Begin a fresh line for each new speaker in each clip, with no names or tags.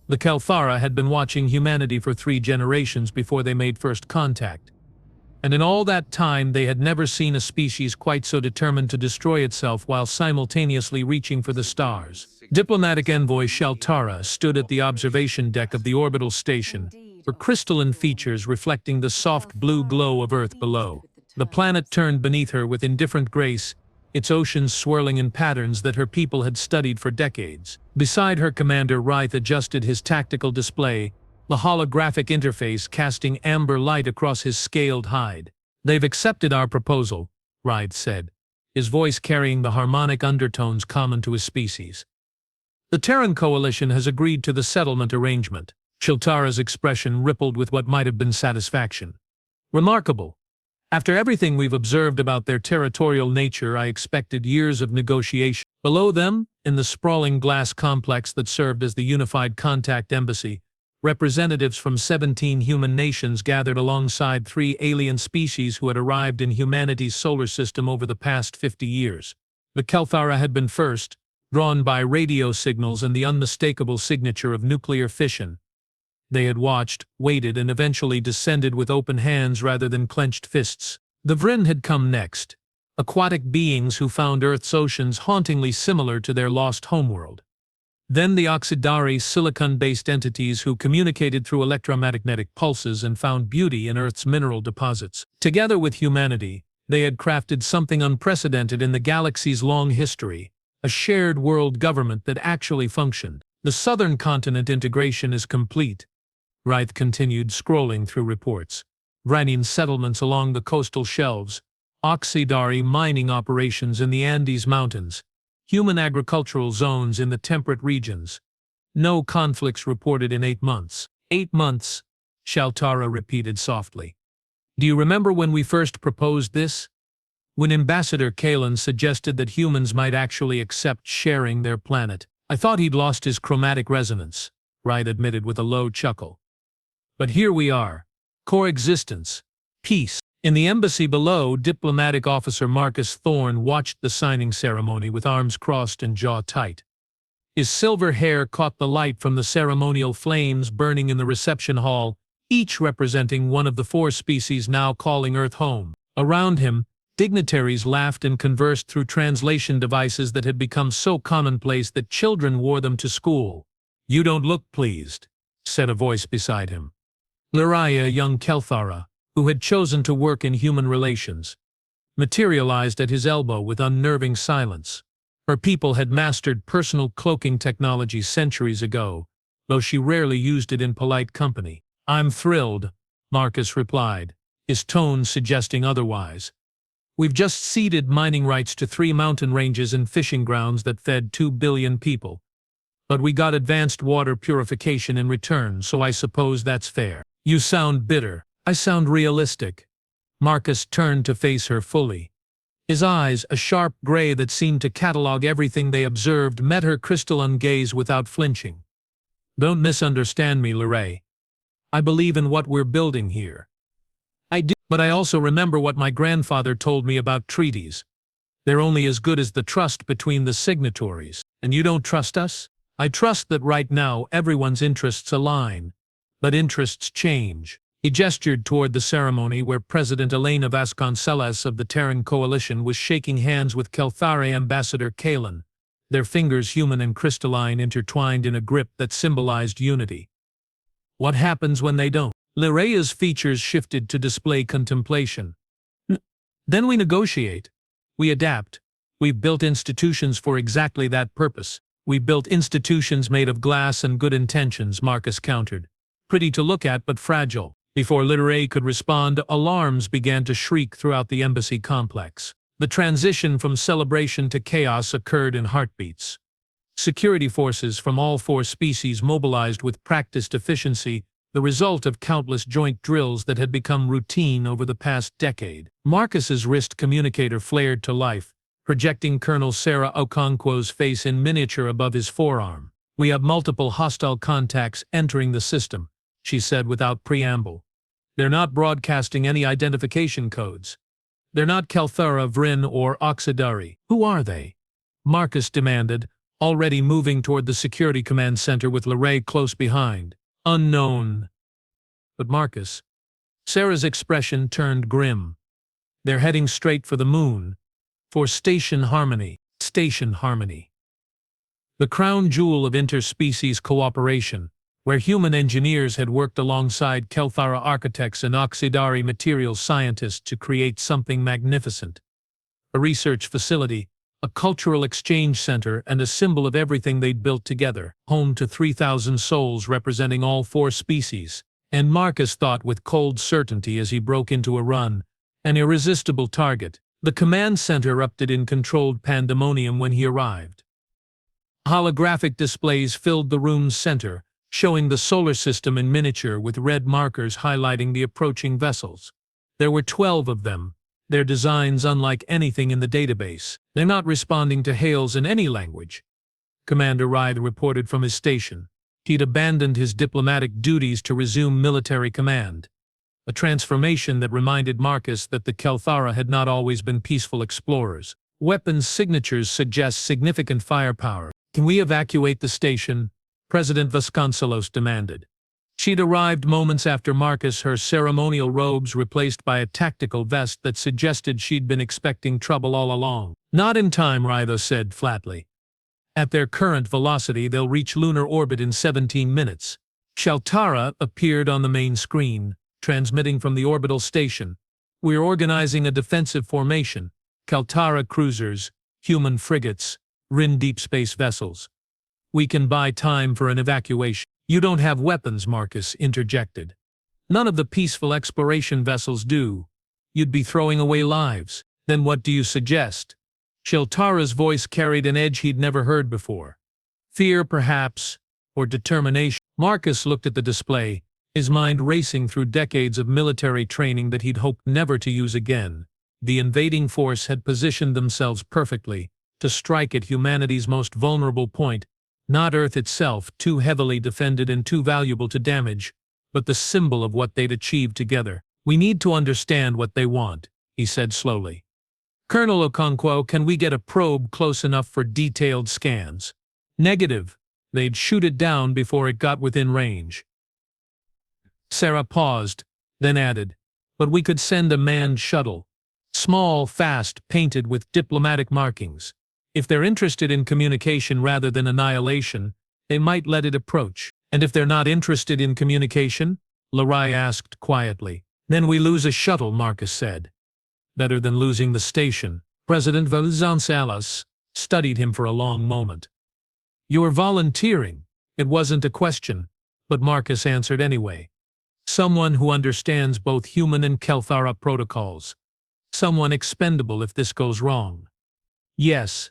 The Kalthara had been watching humanity for 3 generations before they made first contact. And in all that time they had never seen a species quite so determined to destroy itself while simultaneously reaching for the stars. Diplomatic envoy Shaltara stood at the observation deck of the orbital station, her crystalline features reflecting the soft blue glow of Earth below. The planet turned beneath her with indifferent grace, its oceans swirling in patterns that her people had studied for decades. Beside her, Commander Wright adjusted his tactical display, the holographic interface casting amber light across his scaled hide. "They've accepted our proposal," Wright said, his voice carrying the harmonic undertones common to his species. "The Terran Coalition has agreed to the settlement arrangement." Shiltara's expression rippled with what might have been satisfaction. "Remarkable. After everything we've observed about their territorial nature, I expected years of negotiation." Below them, in the sprawling glass complex that served as the Unified Contact Embassy, representatives from 17 human nations gathered alongside 3 alien species who had arrived in humanity's solar system over the past 50 years. The Kalthara had been first, drawn by radio signals and the unmistakable signature of nuclear fission. They had watched, waited, and eventually descended with open hands rather than clenched fists. The Vryn had come next, aquatic beings who found Earth's oceans hauntingly similar to their lost homeworld. Then the Oxidari, silicon-based entities who communicated through electromagnetic pulses and found beauty in Earth's mineral deposits. Together with humanity, they had crafted something unprecedented in the galaxy's long history, a shared world government that actually functioned. "The southern continent integration is complete," Wright continued, scrolling through reports. "Vranian settlements along the coastal shelves, Oxidari mining operations in the Andes Mountains, human agricultural zones in the temperate regions. No conflicts reported in 8 months. 8 months, Shaltara repeated softly. "Do you remember when we first proposed this? When Ambassador Kalen suggested that humans might actually accept sharing their planet? I thought he'd lost his chromatic resonance," Wright admitted with a low chuckle. "But here we are. Coexistence. Peace." In the embassy below, diplomatic officer Marcus Thorne watched the signing ceremony with arms crossed and jaw tight. His silver hair caught the light from the ceremonial flames burning in the reception hall, each representing one of the 4 species now calling Earth home. Around him, dignitaries laughed and conversed through translation devices that had become so commonplace that children wore them to school. "You don't look pleased," said a voice beside him. Liraya, a young Kelthara, who had chosen to work in human relations, materialized at his elbow with unnerving silence. Her people had mastered personal cloaking technology centuries ago, though she rarely used it in polite company. "I'm thrilled," Marcus replied, his tone suggesting otherwise. "We've just ceded mining rights to 3 mountain ranges and fishing grounds that fed 2 billion people. But we got advanced water purification in return, so I suppose that's fair." "You sound bitter." "I sound realistic." Marcus turned to face her fully. His eyes, a sharp gray that seemed to catalog everything they observed, met her crystalline gaze without flinching. "Don't misunderstand me, Liray. I believe in what we're building here. I do, but I also remember what my grandfather told me about treaties. They're only as good as the trust between the signatories. And you don't trust us?" "I trust that right now everyone's interests align. But interests change." He gestured toward the ceremony where President Elena Vasconcelos of the Terran Coalition was shaking hands with Kelthara Ambassador Kalen, their fingers human and crystalline intertwined in a grip that symbolized unity. "What happens when they don't?" Liraya's features shifted to display contemplation. "Then we negotiate. We adapt. We've built institutions for exactly that purpose." "We built institutions made of glass and good intentions," Marcus countered. "Pretty to look at, but fragile." Before Liray could respond, alarms began to shriek throughout the embassy complex. The transition from celebration to chaos occurred in heartbeats. Security forces from all 4 species mobilized with practiced efficiency, the result of countless joint drills that had become routine over the past decade. Marcus's wrist communicator flared to life, projecting Colonel Sarah Okonkwo's face in miniature above his forearm. "We have multiple hostile contacts entering the system," she said without preamble. "They're not broadcasting any identification codes. They're not Kelthara, Vryn, or Oxidari." "Who are they?" Marcus demanded, already moving toward the security command center with Leray close behind. Unknown. But Marcus. Sarah's expression turned grim. They're heading straight for the moon. For Station Harmony. Station Harmony. The crown jewel of interspecies cooperation, where human engineers had worked alongside Kelthara architects and Oxidari materials scientists to create something magnificent. A research facility, a cultural exchange center, and a symbol of everything they'd built together, home to 3,000 souls representing all 4 species. And Marcus thought with cold certainty as he broke into a run, an irresistible target. The command center erupted in controlled pandemonium when he arrived. Holographic displays filled the room's center, showing the solar system in miniature with red markers highlighting the approaching vessels. There were 12 of them, their designs unlike anything in the database. They're not responding to hails in any language. Commander Rythe reported from his station. He'd abandoned his diplomatic duties to resume military command. A transformation that reminded Marcus that the Kelthara had not always been peaceful explorers. Weapons signatures suggest significant firepower. Can we evacuate the station? President Vasconcelos demanded. She'd arrived moments after Marcus, her ceremonial robes replaced by a tactical vest that suggested she'd been expecting trouble all along. Not in time, Rythe said flatly. At their current velocity, they'll reach lunar orbit in 17 minutes. Shaltara appeared on the main screen, transmitting from the orbital station. We're organizing a defensive formation. Kaltara cruisers, human frigates, Rin deep space vessels. We can buy time for an evacuation. You don't have weapons, Marcus interjected. None of the peaceful exploration vessels do. You'd be throwing away lives. Then what do you suggest? Shaltara's voice carried an edge he'd never heard before. Fear, perhaps, or determination. Marcus looked at the display, his mind racing through decades of military training that he'd hoped never to use again. The invading force had positioned themselves perfectly to strike at humanity's most vulnerable point, not Earth itself, too heavily defended and too valuable to damage, but the symbol of what they'd achieved together. We need to understand what they want, he said slowly. Colonel Okonkwo, can we get a probe close enough for detailed scans? Negative. They'd shoot it down before it got within range. Sarah paused, then added, but we could send a manned shuttle. Small, fast, painted with diplomatic markings. If they're interested in communication rather than annihilation, they might let it approach. And if they're not interested in communication? Leray asked quietly. Then we lose a shuttle, Marcus said. Better than losing the station. President Vasconcelos studied him for a long moment. You were volunteering. It wasn't a question, but Marcus answered anyway. Someone who understands both human and Kelthara protocols. Someone expendable if this goes wrong. Yes,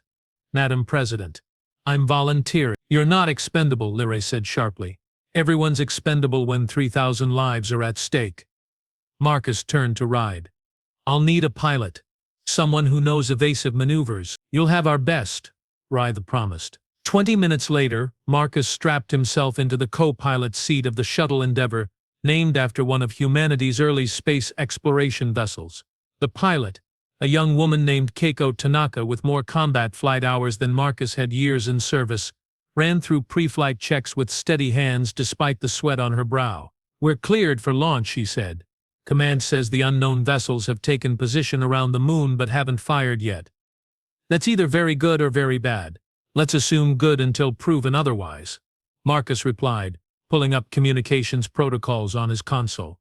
Madam President. I'm volunteering. You're not expendable, Leray said sharply. Everyone's expendable when 3,000 lives are at stake. Marcus turned to Rythe. I'll need a pilot. Someone who knows evasive maneuvers. You'll have our best, Rythe promised. 20 minutes later, Marcus strapped himself into the co-pilot seat of the shuttle Endeavour, named after one of humanity's early space exploration vessels. The pilot, a young woman named Keiko Tanaka with more combat flight hours than Marcus had years in service, ran through pre-flight checks with steady hands despite the sweat on her brow. We're cleared for launch, she said. Command says the unknown vessels have taken position around the moon but haven't fired yet. That's either very good or very bad. Let's assume good until proven otherwise, Marcus replied, pulling up communications protocols on his console.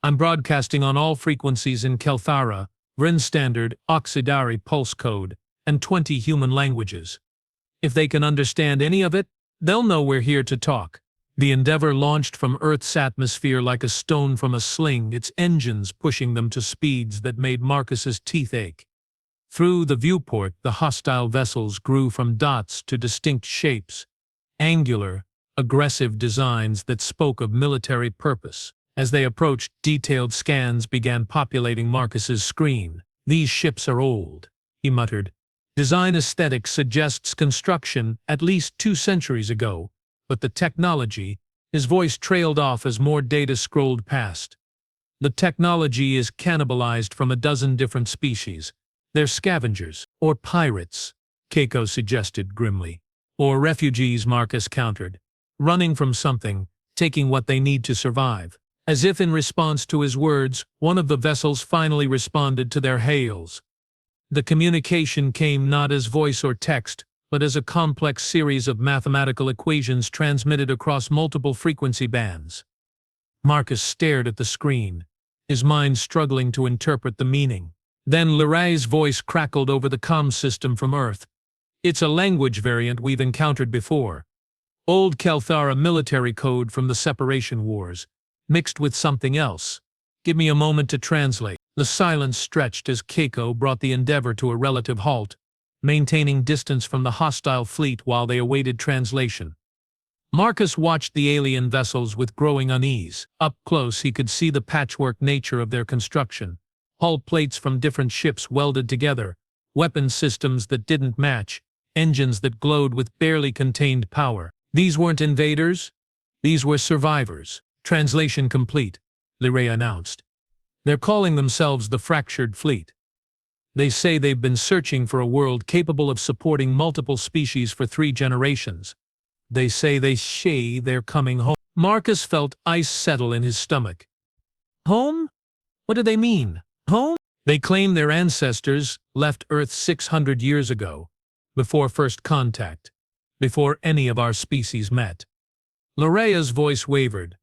I'm broadcasting on all frequencies in Kelthara, Rin Standard, Oxidari Pulse Code, and 20 human languages. If they can understand any of it, they'll know we're here to talk. The Endeavour launched from Earth's atmosphere like a stone from a sling, its engines pushing them to speeds that made Marcus's teeth ache. Through the viewport, the hostile vessels grew from dots to distinct shapes, angular, aggressive designs that spoke of military purpose. As they approached, detailed scans began populating Marcus's screen. These ships are old, he muttered. Design aesthetic suggests construction at least 2 centuries ago, but the technology, his voice trailed off as more data scrolled past. The technology is cannibalized from a dozen different species. They're scavengers, or pirates, Keiko suggested grimly. Or refugees, Marcus countered. Running from something, taking what they need to survive. As if in response to his words, one of the vessels finally responded to their hails. The communication came not as voice or text, but as a complex series of mathematical equations transmitted across multiple frequency bands. Marcus stared at the screen, his mind struggling to interpret the meaning. Then Loray's voice crackled over the comm system from Earth. It's a language variant we've encountered before. Old Kelthara military code from the Separation Wars, mixed with something else. Give me a moment to translate. The silence stretched as Keiko brought the Endeavor to a relative halt, maintaining distance from the hostile fleet while they awaited translation. Marcus watched the alien vessels with growing unease. Up close he could see the patchwork nature of their construction. Hull plates from different ships welded together, weapon systems that didn't match, engines that glowed with barely contained power. These weren't invaders, these were survivors. Translation complete, Liray announced. They're calling themselves the Fractured Fleet. They say they've been searching for a world capable of supporting multiple species for 3 generations. They say they're coming home. Marcus felt ice settle in his stomach. Home? What do they mean? Home? They claim their ancestors left Earth 600 years ago, before first contact, before any of our species met. Lorea's voice wavered.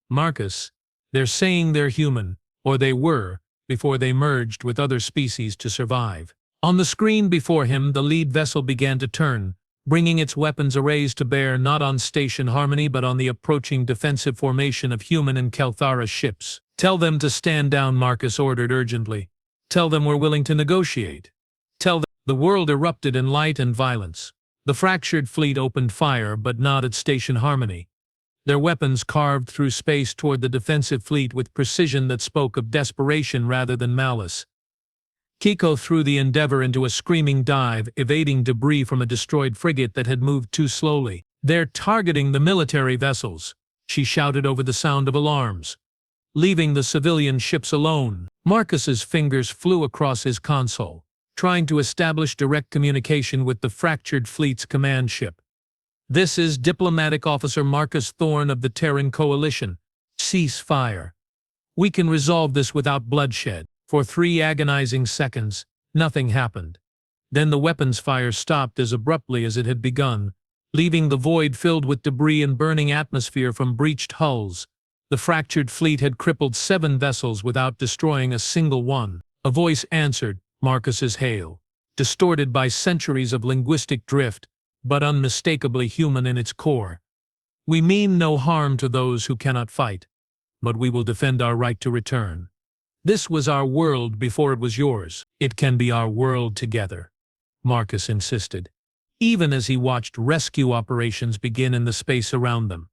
Marcus, they're saying they're human, or they were, before they merged with other species to survive. On the screen before him, the lead vessel began to turn, bringing its weapons arrays to bear not on Station Harmony but on the approaching defensive formation of human and Kelthara ships. Tell them to stand down, Marcus ordered urgently. Tell them we're willing to negotiate. Tell them. The world erupted in light and violence. The Fractured Fleet opened fire, but not at Station Harmony. Their weapons carved through space toward the defensive fleet with precision that spoke of desperation rather than malice. Keiko threw the Endeavor into a screaming dive, evading debris from a destroyed frigate that had moved too slowly. They're targeting the military vessels, she shouted over the sound of alarms. Leaving the civilian ships alone. Marcus's fingers flew across his console, trying to establish direct communication with the Fractured Fleet's command ship. This is Diplomatic Officer Marcus Thorne of the Terran Coalition. Cease fire. We can resolve this without bloodshed. For 3 agonizing seconds, nothing happened. Then the weapons fire stopped as abruptly as it had begun, leaving the void filled with debris and burning atmosphere from breached hulls. The Fractured Fleet had crippled 7 vessels without destroying a single one. A voice answered Marcus's hail, distorted by centuries of linguistic drift, but unmistakably human in its core. We mean no harm to those who cannot fight, but we will defend our right to return. This was our world before it was yours. It can be our world together, Marcus insisted, even as he watched rescue operations begin in the space around them.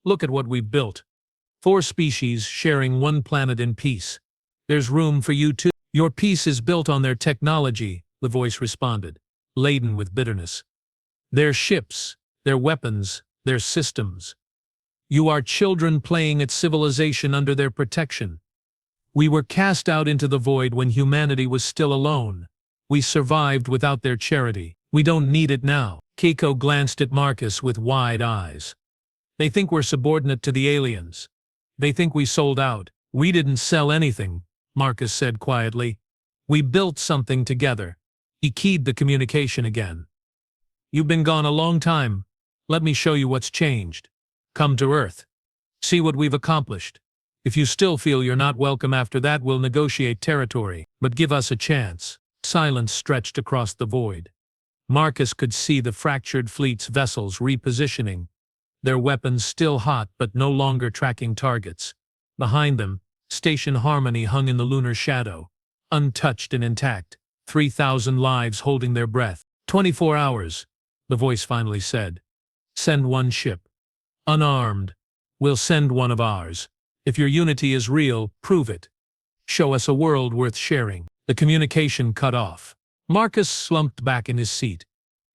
Look at what we've built. 4 species sharing one planet in peace. There's room for you too. Your peace is built on their technology, the voice responded, laden with bitterness. Their ships, their weapons, their systems. You are children playing at civilization under their protection. We were cast out into the void when humanity was still alone. We survived without their charity. We don't need it now. Keiko glanced at Marcus with wide eyes. They think we're subordinate to the aliens. They think we sold out. We didn't sell anything, Marcus said quietly. We built something together. He keyed the communication again. You've been gone a long time. Let me show you what's changed. Come to Earth. See what we've accomplished. If you still feel you're not welcome after that, we'll negotiate territory. But give us a chance. Silence stretched across the void. Marcus could see the Fractured Fleet's vessels repositioning, their weapons still hot but no longer tracking targets. Behind them, Station Harmony hung in the lunar shadow, untouched and intact, 3,000 lives holding their breath. 24 hours, the voice finally said. Send one ship. Unarmed. We'll send one of ours. If your unity is real, prove it. Show us a world worth sharing. The communication cut off. Marcus slumped back in his seat,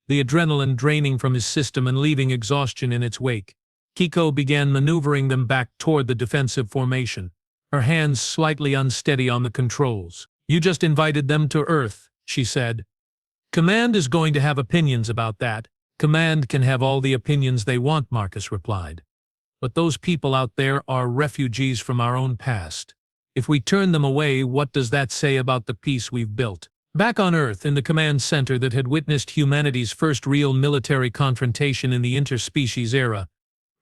the adrenaline draining from his system and leaving exhaustion in its wake. Keiko began maneuvering them back toward the defensive formation, her hands slightly unsteady on the controls. You just invited them to Earth, she said. Command is going to have opinions about that. Command can have all the opinions they want, Marcus replied. But those people out there are refugees from our own past. If we turn them away, what does that say about the peace we've built? Back on Earth, in the command center that had witnessed humanity's first real military confrontation in the interspecies era,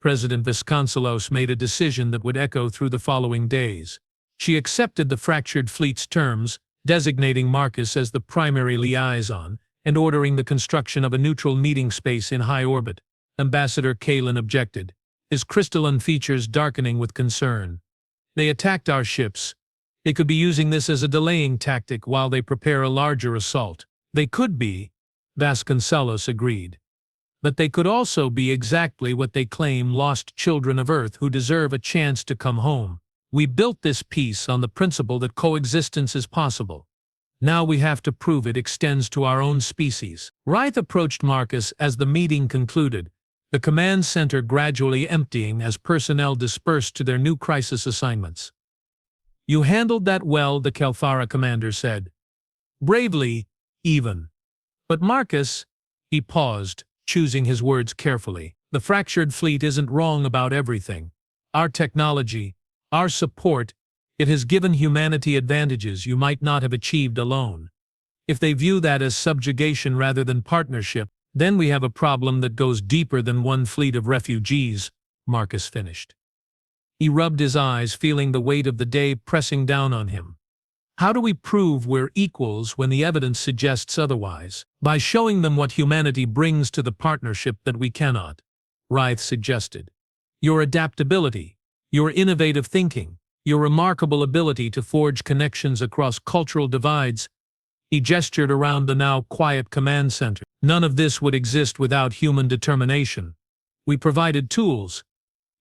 President Vasconcelos made a decision that would echo through the following days. She accepted the fractured fleet's terms, designating Marcus as the primary liaison and ordering the construction of a neutral meeting space in high orbit. Ambassador Kalen objected, his crystalline features darkening with concern. They attacked our ships. They could be using this as a delaying tactic while they prepare a larger assault. They could be, Vasconcelos agreed. But they could also be exactly what they claim, lost children of Earth who deserve a chance to come home. We built this peace on the principle that coexistence is possible. Now we have to prove it extends to our own species. Wright approached Marcus as the meeting concluded, the command center gradually emptying as personnel dispersed to their new crisis assignments. You handled that well, the Kelthara commander said. Bravely, even. But Marcus, he paused, choosing his words carefully. The fractured fleet isn't wrong about everything. Our technology, our support, it has given humanity advantages you might not have achieved alone. If they view that as subjugation rather than partnership, then we have a problem that goes deeper than one fleet of refugees, Marcus finished. He rubbed his eyes, feeling the weight of the day pressing down on him. How do we prove we're equals when the evidence suggests otherwise? By showing them what humanity brings to the partnership that we cannot, Wright suggested. Your adaptability, your innovative thinking, your remarkable ability to forge connections across cultural divides. He gestured around the now quiet command center. None of this would exist without human determination. We provided tools.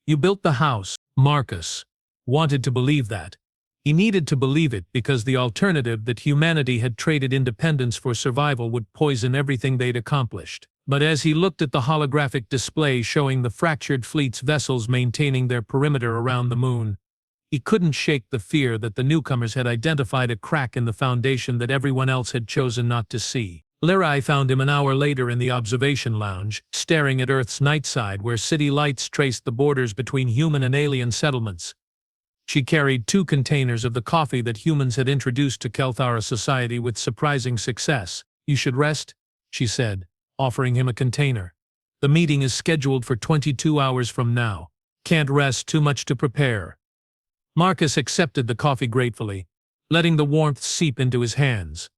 You built the house. Marcus wanted to believe that. He needed to believe it because the alternative that humanity had traded independence for survival would poison everything they'd accomplished. But as he looked at the holographic display showing the fractured fleet's vessels maintaining their perimeter around the moon, he couldn't shake the fear that the newcomers had identified a crack in the foundation that everyone else had chosen not to see. Lirai found him an hour later in the observation lounge, staring at Earth's night side where city lights traced the borders between human and alien settlements. She carried 2 containers of the coffee that humans had introduced to Kelthara society with surprising success. You should rest, she said, offering him a container. The meeting is scheduled for 22 hours from now. Can't rest, too much to prepare. Marcus accepted the coffee gratefully, letting the warmth seep into his hands.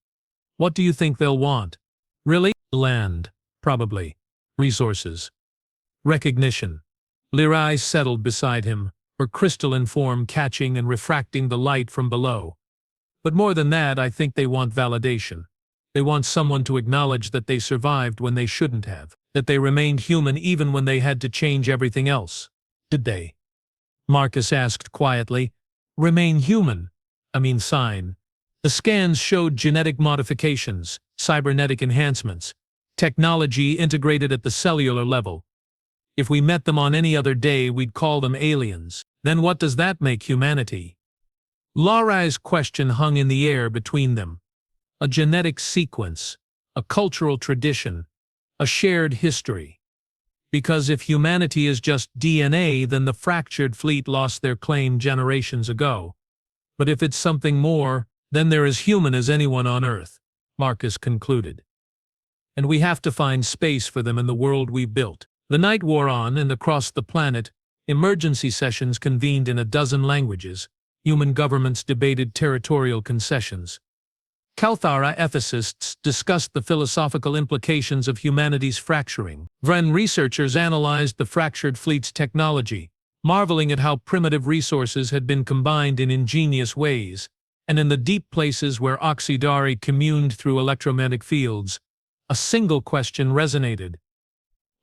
What do you think they'll want? Really? Land, probably. Resources. Recognition. Lirai settled beside him, her crystalline form catching and refracting the light from below. But more than that, I think they want validation. They want someone to acknowledge that they survived when they shouldn't have, that they remained human even when they had to change everything else. Did they? Marcus asked quietly. Remain human? Sign. The scans showed genetic modifications, cybernetic enhancements, technology integrated at the cellular level. If we met them on any other day, we'd call them aliens. Then what does that make humanity? Larai's question hung in the air between them. A genetic sequence, a cultural tradition, a shared history. Because if humanity is just DNA, then the fractured fleet lost their claim generations ago. But if it's something more, then they're as human as anyone on Earth, Marcus concluded. And we have to find space for them in the world we built. The night wore on, and across the planet, emergency sessions convened in a dozen languages. Human governments debated territorial concessions. Kelthara ethicists discussed the philosophical implications of humanity's fracturing. Vren researchers analyzed the fractured fleet's technology, marveling at how primitive resources had been combined in ingenious ways, and in the deep places where Oxydari communed through electromagnetic fields, a single question resonated.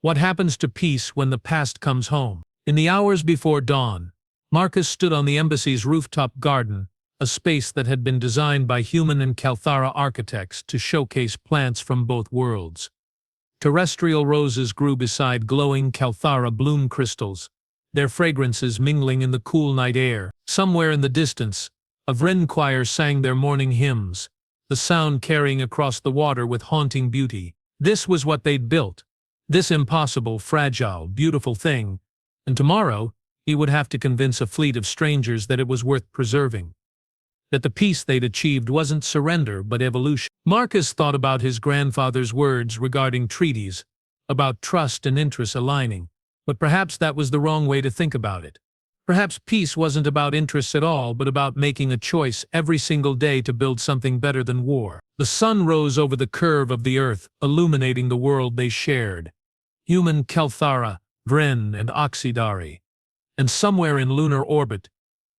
What happens to peace when the past comes home? In the hours before dawn, Marcus stood on the embassy's rooftop garden, a space that had been designed by human and Kelthara architects to showcase plants from both worlds. Terrestrial roses grew beside glowing Kelthara bloom crystals, their fragrances mingling in the cool night air. Somewhere in the distance, a Vren choir sang their morning hymns, the sound carrying across the water with haunting beauty. This was what they'd built. This impossible, fragile, beautiful thing, and tomorrow he would have to convince a fleet of strangers that it was worth preserving. That the peace they'd achieved wasn't surrender but evolution. Marcus thought about his grandfather's words regarding treaties, about trust and interests aligning, but perhaps that was the wrong way to think about it. Perhaps peace wasn't about interests at all, but about making a choice every single day to build something better than war. The sun rose over the curve of the earth, illuminating the world they shared. Human Kelthara, Vren, and Oxidari. And somewhere in lunar orbit,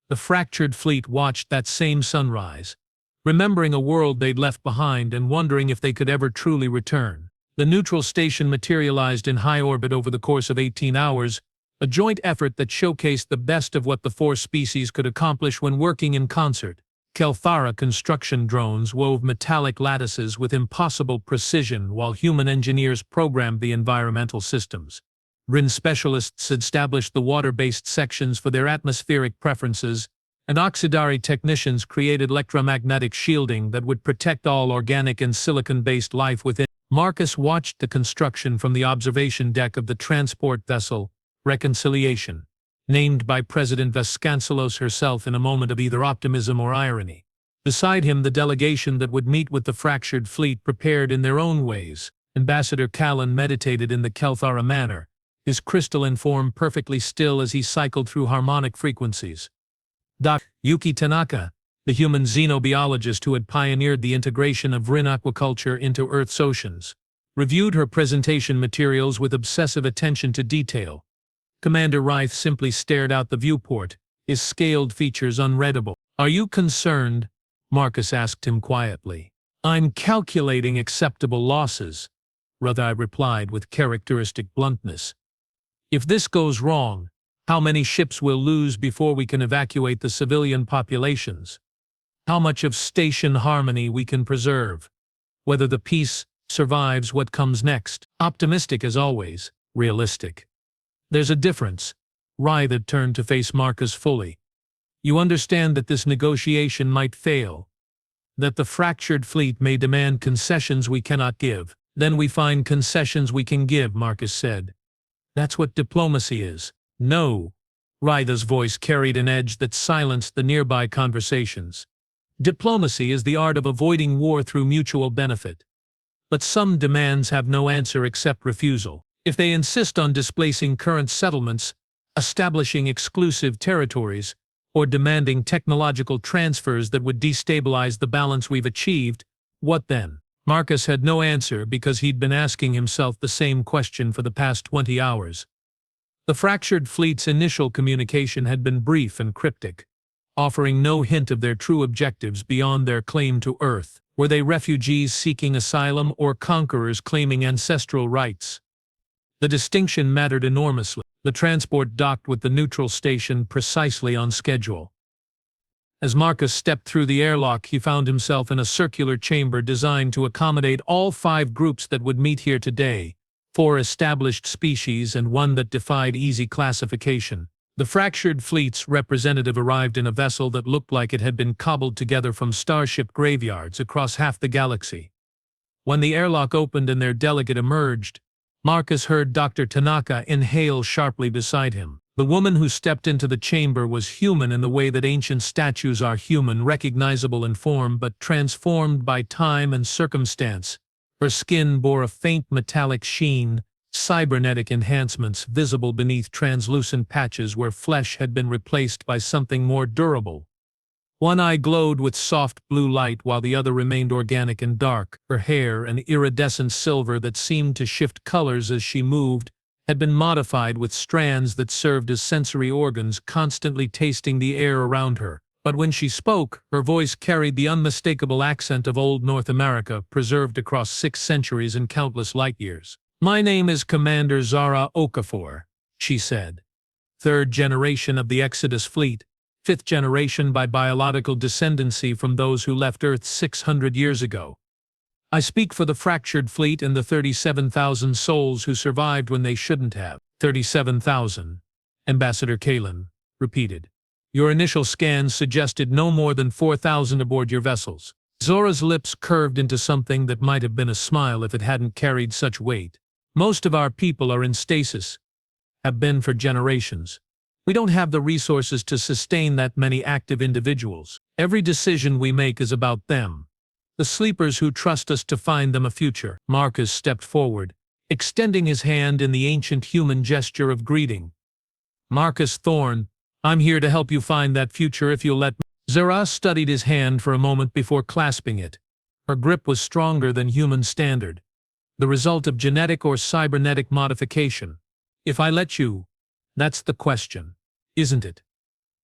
the fractured fleet watched that same sunrise, remembering a world they'd left behind and wondering if they could ever truly return. The neutral station materialized in high orbit over the course of 18 hours, a joint effort that showcased the best of what the four species could accomplish when working in concert. Kelthara construction drones wove metallic lattices with impossible precision while human engineers programmed the environmental systems. Vren specialists established the water-based sections for their atmospheric preferences, and Oxidari technicians created electromagnetic shielding that would protect all organic and silicon-based life within. Marcus watched the construction from the observation deck of the transport vessel, Reconciliation, named by President Vasconcelos herself in a moment of either optimism or irony. Beside him, the delegation that would meet with the fractured fleet prepared in their own ways. Ambassador Callan meditated in the Kelthara manner, his crystalline form perfectly still as he cycled through harmonic frequencies. Dr. Yuki Tanaka, the human xenobiologist who had pioneered the integration of Vren aquaculture into Earth's oceans, reviewed her presentation materials with obsessive attention to detail. Commander Reith simply stared out the viewport, his scaled features unreadable. "Are you concerned?" Marcus asked him quietly. "I'm calculating acceptable losses," Reith replied with characteristic bluntness. "If this goes wrong, how many ships will lose before we can evacuate the civilian populations? How much of station harmony we can preserve? Whether the peace survives what comes next?" Optimistic as always, realistic. "There's a difference." Reith had turned to face Marcus fully. "You understand that this negotiation might fail, that the fractured fleet may demand concessions we cannot give. Then we find concessions we can give," Marcus said. "That's what diplomacy is." "No." Reith's voice carried an edge that silenced the nearby conversations. "Diplomacy is the art of avoiding war through mutual benefit. But some demands have no answer except refusal. If they insist on displacing current settlements, establishing exclusive territories, or demanding technological transfers that would destabilize the balance we've achieved, what then?" Marcus had no answer because he'd been asking himself the same question for the past 20 hours. The fractured fleet's initial communication had been brief and cryptic, offering no hint of their true objectives beyond their claim to Earth. Were they refugees seeking asylum or conquerors claiming ancestral rights? The distinction mattered enormously. The transport docked with the neutral station precisely on schedule. As Marcus stepped through the airlock, he found himself in a circular chamber designed to accommodate all 5 groups that would meet here today, 4 established species and 1 that defied easy classification. The fractured fleet's representative arrived in a vessel that looked like it had been cobbled together from starship graveyards across half the galaxy. When the airlock opened and their delegate emerged, Marcus heard Dr. Tanaka inhale sharply beside him. The woman who stepped into the chamber was human in the way that ancient statues are human, recognizable in form but transformed by time and circumstance. Her skin bore a faint metallic sheen, cybernetic enhancements visible beneath translucent patches where flesh had been replaced by something more durable. One eye glowed with soft blue light while the other remained organic and dark. Her hair, an iridescent silver that seemed to shift colors as she moved, had been modified with strands that served as sensory organs, constantly tasting the air around her. But when she spoke, her voice carried the unmistakable accent of old North America, preserved across 6 centuries and countless light years. "My name is Commander Zara Okafor," she said. "3rd generation of the Exodus fleet, 5th generation by biological descendancy from those who left Earth 600 years ago. I speak for the fractured fleet and the 37,000 souls who survived when they shouldn't have." 37,000, Ambassador Callan repeated. "Your initial scans suggested no more than 4,000 aboard your vessels." Zora's lips curved into something that might have been a smile if it hadn't carried such weight. Most of our people are in stasis, have been for generations. We don't have the resources to sustain that many active individuals. Every decision we make is about them, the sleepers who trust us to find them a future. Marcus stepped forward, extending his hand in the ancient human gesture of greeting. Marcus Thorne, I'm here to help you find that future if you'll let me. Zara studied his hand for a moment before clasping it. Her grip was stronger than human standard, the result of genetic or cybernetic modification. If I let you, that's the question, isn't it?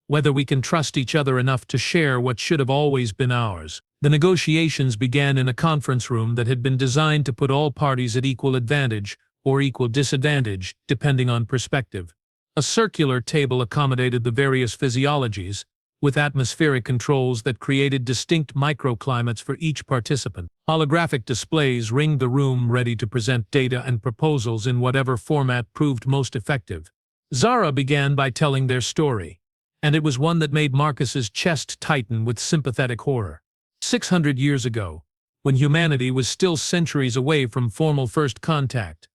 Whether we can trust each other enough to share what should have always been ours. The negotiations began in a conference room that had been designed to put all parties at equal advantage or equal disadvantage, depending on perspective. A circular table accommodated the various physiologies, with atmospheric controls that created distinct microclimates for each participant. Holographic displays ringed the room, ready to present data and proposals in whatever format proved most effective. Zara began by telling their story, and it was one that made Marcus's chest tighten with sympathetic horror. 600 years ago, when humanity was still centuries away from formal first contact,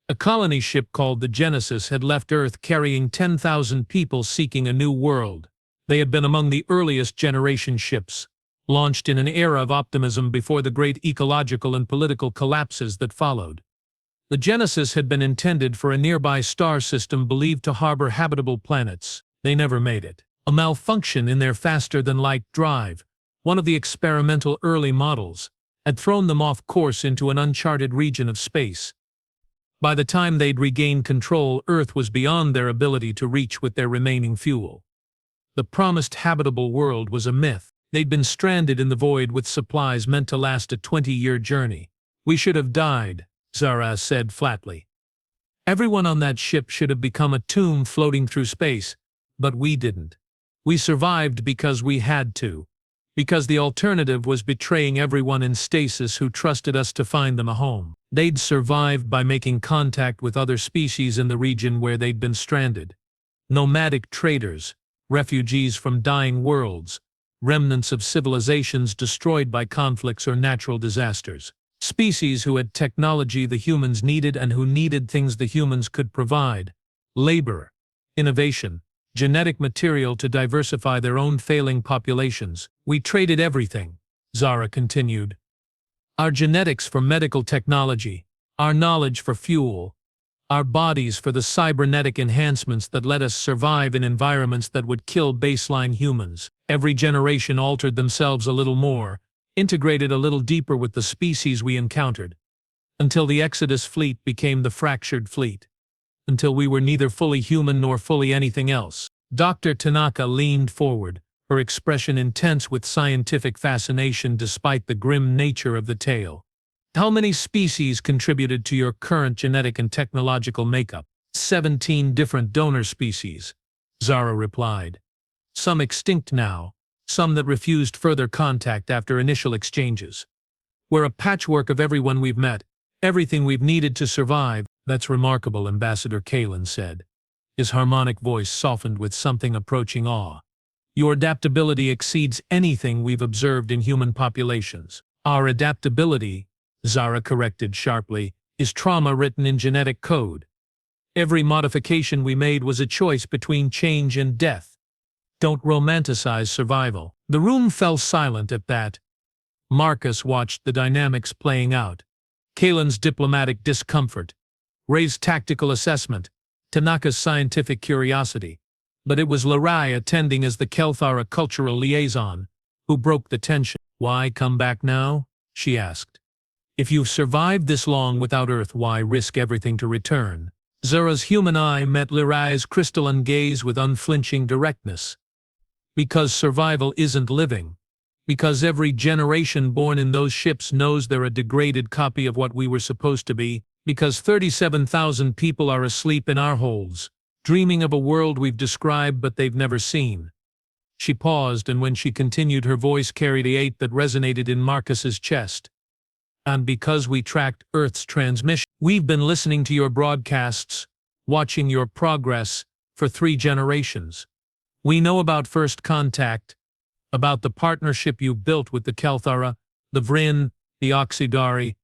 a colony ship called the Genesis had left Earth carrying 10,000 people seeking a new world. They had been among the earliest generation ships, launched in an era of optimism before the great ecological and political collapses that followed. The Genesis had been intended for a nearby star system believed to harbor habitable planets. They never made it. A malfunction in their faster-than-light drive, one of the experimental early models, had thrown them off course into an uncharted region of space. By the time they'd regained control, Earth was beyond their ability to reach with their remaining fuel. The promised habitable world was a myth. They'd been stranded in the void with supplies meant to last a 20-year journey. We should have died, Zara said flatly. Everyone on that ship should have become a tomb floating through space, but we didn't. We survived because we had to, because the alternative was betraying everyone in stasis who trusted us to find them a home. They'd survived by making contact with other species in the region where they'd been stranded. Nomadic traders, refugees from dying worlds, remnants of civilizations destroyed by conflicts or natural disasters. Species who had technology the humans needed and who needed things the humans could provide. Labor, innovation, genetic material to diversify their own failing populations. We traded everything, Zara continued. Our genetics for medical technology, our knowledge for fuel, our bodies for the cybernetic enhancements that let us survive in environments that would kill baseline humans. Every generation altered themselves a little more, integrated a little deeper with the species we encountered, until the Exodus fleet became the fractured fleet, until we were neither fully human nor fully anything else. Dr. Tanaka leaned forward, her expression intense with scientific fascination despite the grim nature of the tale. How many species contributed to your current genetic and technological makeup? 17 different donor species, Zara replied. Some extinct now, some that refused further contact after initial exchanges. We're a patchwork of everyone we've met, everything we've needed to survive. That's remarkable, Ambassador Kalen said. His harmonic voice softened with something approaching awe. Your adaptability exceeds anything we've observed in human populations. Our adaptability, Zara corrected sharply, is trauma written in genetic code. Every modification we made was a choice between change and death. Don't romanticize survival. The room fell silent at that. Marcus watched the dynamics playing out. Kalen's diplomatic discomfort, Ray's tactical assessment, Tanaka's scientific curiosity. But it was Larai, attending as the Kelthara cultural liaison, who broke the tension. Why come back now? She asked. If you've survived this long without Earth, why risk everything to return? Zara's human eye met Larai's crystalline gaze with unflinching directness. Because survival isn't living. Because every generation born in those ships knows they're a degraded copy of what we were supposed to be. Because 37,000 people are asleep in our holds, dreaming of a world we've described but they've never seen. She paused, and when she continued, her voice carried a weight that resonated in Marcus's chest. And because we tracked Earth's transmission, we've been listening to your broadcasts, watching your progress for 3 generations. We know about first contact, about the partnership you built with the Kelthara, the Vryn, the Oxydari.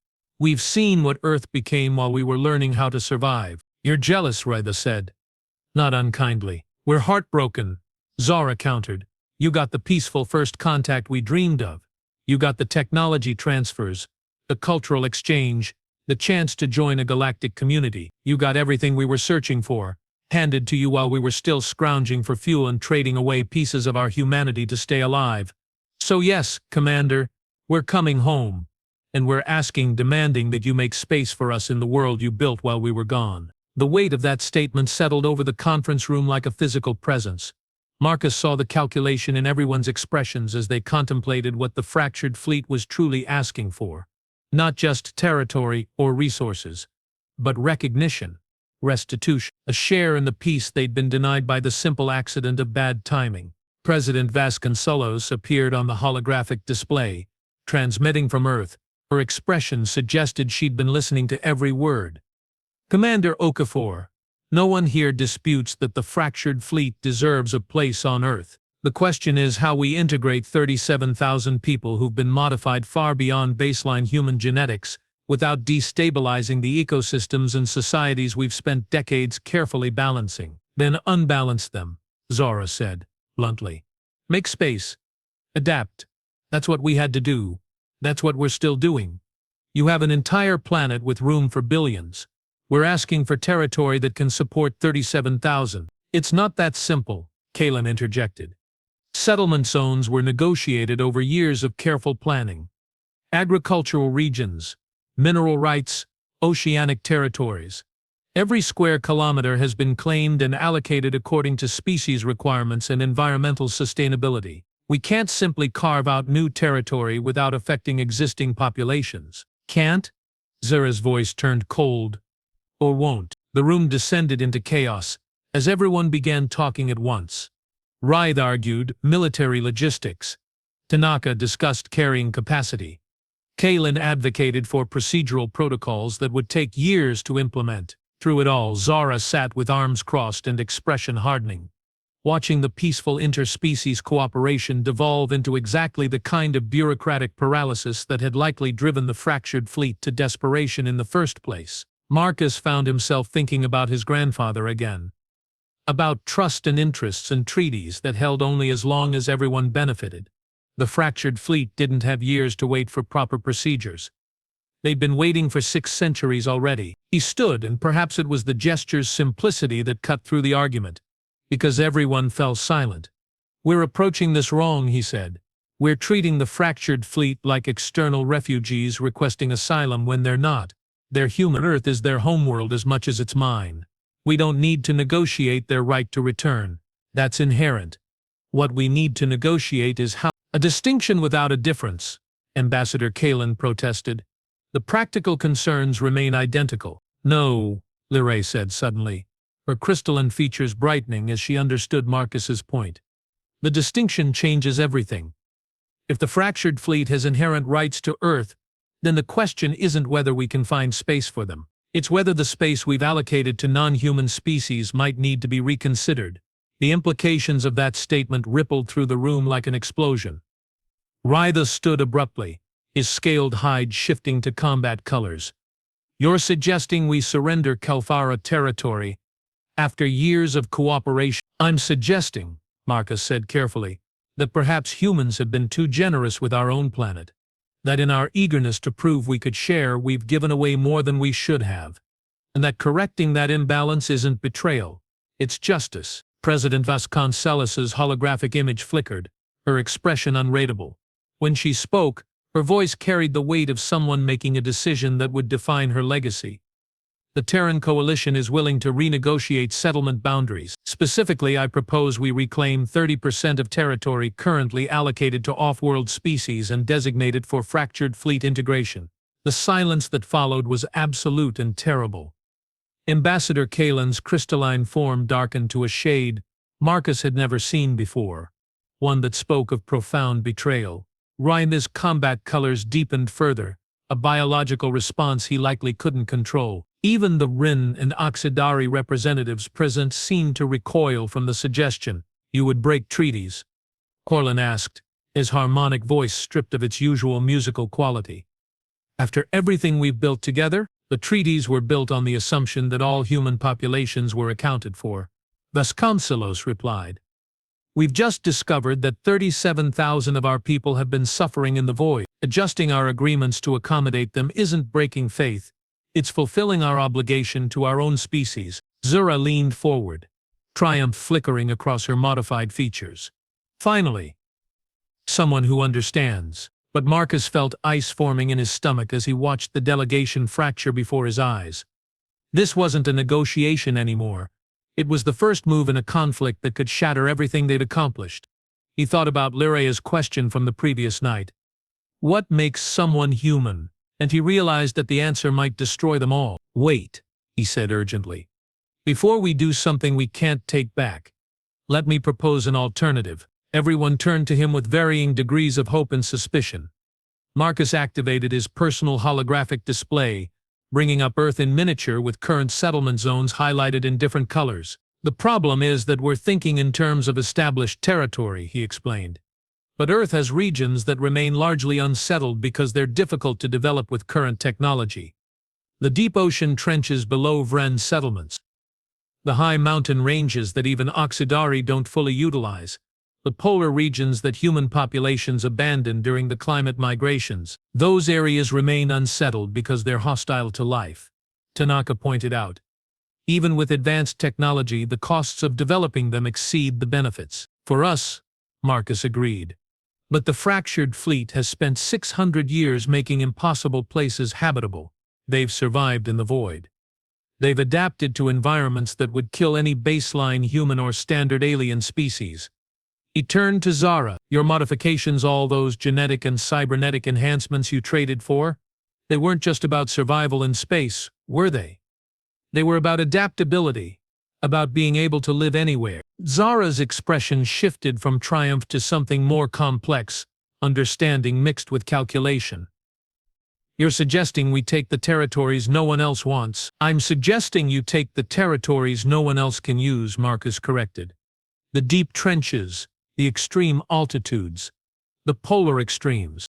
We've seen what Earth became while we were learning how to survive. You're jealous, Rytha said, not unkindly. We're heartbroken, Zara countered. You got the peaceful first contact we dreamed of. You got the technology transfers, the cultural exchange, the chance to join a galactic community. You got everything we were searching for, handed to you while we were still scrounging for fuel and trading away pieces of our humanity to stay alive. So yes, Commander, we're coming home. And we're demanding that you make space for us in the world you built while we were gone. The weight of that statement settled over the conference room like a physical presence. Marcus saw the calculation in everyone's expressions as they contemplated what the fractured fleet was truly asking for. Not just territory or resources, but recognition, restitution, a share in the peace they'd been denied by the simple accident of bad timing. President Vasconcelos appeared on the holographic display, transmitting from Earth. Her expression suggested she'd been listening to every word. Commander Okafor, no one here disputes that the fractured fleet deserves a place on Earth. The question is how we integrate 37,000 people who've been modified far beyond baseline human genetics without destabilizing the ecosystems and societies we've spent decades carefully balancing. Then unbalance them, Zara said, bluntly. Make space. Adapt. That's what we had to do. That's what we're still doing. You have an entire planet with room for billions. We're asking for territory that can support 37,000. It's not that simple, Kalen interjected. Settlement zones were negotiated over years of careful planning. Agricultural regions, mineral rights, oceanic territories. Every square kilometer has been claimed and allocated according to species requirements and environmental sustainability. We can't simply carve out new territory without affecting existing populations. Can't? Zara's voice turned cold. Or won't. The room descended into chaos as everyone began talking at once. Rytha argued military logistics. Tanaka discussed carrying capacity. Kalen advocated for procedural protocols that would take years to implement. Through it all, Zara sat with arms crossed and expression hardening, watching the peaceful interspecies cooperation devolve into exactly the kind of bureaucratic paralysis that had likely driven the fractured fleet to desperation in the first place. Marcus found himself thinking about his grandfather again. About trust and interests and treaties that held only as long as everyone benefited. The fractured fleet didn't have years to wait for proper procedures. They'd been waiting for 6 centuries already. He stood, and perhaps it was the gesture's simplicity that cut through the argument, because everyone fell silent. We're approaching this wrong, he said. We're treating the fractured fleet like external refugees requesting asylum when they're not. Their human Earth is their homeworld as much as it's mine. We don't need to negotiate their right to return. That's inherent. What we need to negotiate is how. A distinction without a difference, Ambassador Kalen protested. The practical concerns remain identical. No, Liray said suddenly, her crystalline features brightening as she understood Marcus's point. The distinction changes everything. If the fractured fleet has inherent rights to Earth, then the question isn't whether we can find space for them. It's whether the space we've allocated to non-human species might need to be reconsidered. The implications of that statement rippled through the room like an explosion. Rytha stood abruptly, his scaled hide shifting to combat colors. You're suggesting we surrender Kalfara territory after years of cooperation? I'm suggesting, Marcus said carefully, that perhaps humans have been too generous with our own planet. That in our eagerness to prove we could share, we've given away more than we should have. And that correcting that imbalance isn't betrayal, it's justice. President Vasconcelos's holographic image flickered, her expression unreadable. When she spoke, her voice carried the weight of someone making a decision that would define her legacy. The Terran Coalition is willing to renegotiate settlement boundaries. Specifically, I propose we reclaim 30% of territory currently allocated to off-world species and designated for fractured fleet integration. The silence that followed was absolute and terrible. Ambassador Kalen's crystalline form darkened to a shade Marcus had never seen before, one that spoke of profound betrayal. Rytha's combat colors deepened further, a biological response he likely couldn't control. Even the Rin and Oxidari representatives present seemed to recoil from the suggestion. You would break treaties? Corlin asked, his harmonic voice stripped of its usual musical quality. After everything we've built together, the treaties were built on the assumption that all human populations were accounted for. Vasconcelos replied. We've just discovered that 37,000 of our people have been suffering in the void. Adjusting our agreements to accommodate them isn't breaking faith. It's fulfilling our obligation to our own species. Zura leaned forward, triumph flickering across her modified features. Finally, someone who understands. But Marcus felt ice forming in his stomach as he watched the delegation fracture before his eyes. This wasn't a negotiation anymore. It was the first move in a conflict that could shatter everything they'd accomplished. He thought about Lyraea's question from the previous night. What makes someone human? And he realized that the answer might destroy them all. Wait, he said urgently. Before we do something we can't take back, let me propose an alternative. Everyone turned to him with varying degrees of hope and suspicion. Marcus activated his personal holographic display, bringing up Earth in miniature with current settlement zones highlighted in different colors. The problem is that we're thinking in terms of established territory, he explained. But Earth has regions that remain largely unsettled because they're difficult to develop with current technology. The deep ocean trenches below Vren's settlements, the high mountain ranges that even Oxidari don't fully utilize, the polar regions that human populations abandoned during the climate migrations, those areas remain unsettled because they're hostile to life, Tanaka pointed out. Even with advanced technology, the costs of developing them exceed the benefits. For us, Marcus agreed. But the fractured fleet has spent 600 years making impossible places habitable. They've survived in the void. They've adapted to environments that would kill any baseline human or standard alien species. He turned to Zara. Your modifications, all those genetic and cybernetic enhancements you traded for, they weren't just about survival in space, were they? They were about adaptability, about being able to live anywhere. Zara's expression shifted from triumph to something more complex, understanding mixed with calculation. You're suggesting we take the territories no one else wants. I'm suggesting you take the territories no one else can use, Marcus corrected. The deep trenches, the extreme altitudes, the polar extremes.